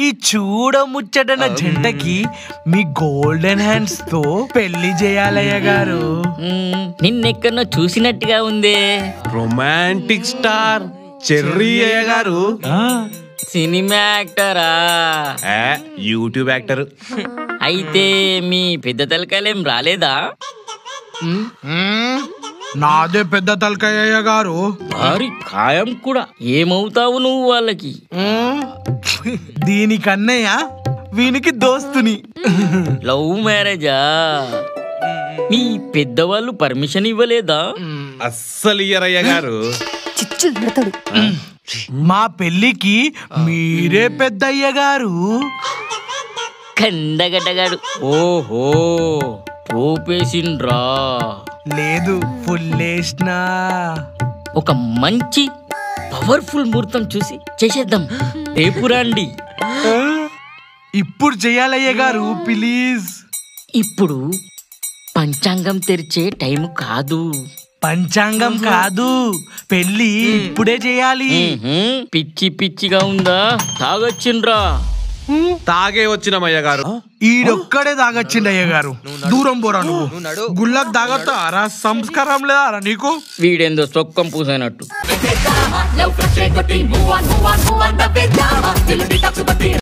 ఈ చూడముచ్చటన జంటకి మీ golden hands తో పెళ్లి చేయాలయ్య గారు. నిన్నెక్కడో చూసినట్టుగా ఉందే. రొమాంటిక్ స్టార్ చెర్రీ అయ్య గారు. సినిమా యాక్టరా? YouTube actor. అయితే మీ పెద్ద తలకాయలేం రాలేదా? నాదే పెద్ద తలకాయ గారు. భారీ ఖాయం కూడా. ఏమవుతావు నువ్వు వాళ్ళకి? దీనికన్నయ్య వీనికి దోస్తుని. లవ్ మ్యారేజా? మీ పెద్దవాళ్ళు పర్మిషన్ ఇవ్వలేదా? అస్సలు ఇయ్యరయ్య గారు. మా పెళ్లికి మీరే పెద్దయ్య గారు. కందగడ్డగాడు. ఓహో, పోపేసిండ్రా? లేదు, ఫుల్లేసినా. ఒక మంచి పవర్ఫుల్ ముహూర్తం చూసి చేసేద్దాం. రేపు రండి. ఇప్పుడు చెయ్యాలయ్య గారు, ప్లీజ్. ఇప్పుడు పంచాంగం తెరిచే టైం కాదు. పంచాంగం కాదు, పెళ్లి ఇప్పుడే చేయాలి. పిచ్చి పిచ్చిగా ఉందా? తాగొచ్చిండ్రా? తాగే వచ్చినామయ్య గారు. ఈడొక్కడే తాగొచ్చిండు అయ్య గారు. దూరం పోరా నువ్వు. గుళ్ళకు తాగొత్తారా? సంస్కారం లేదా నీకు? వీడేందో సొక్కం పూసైనట్టు.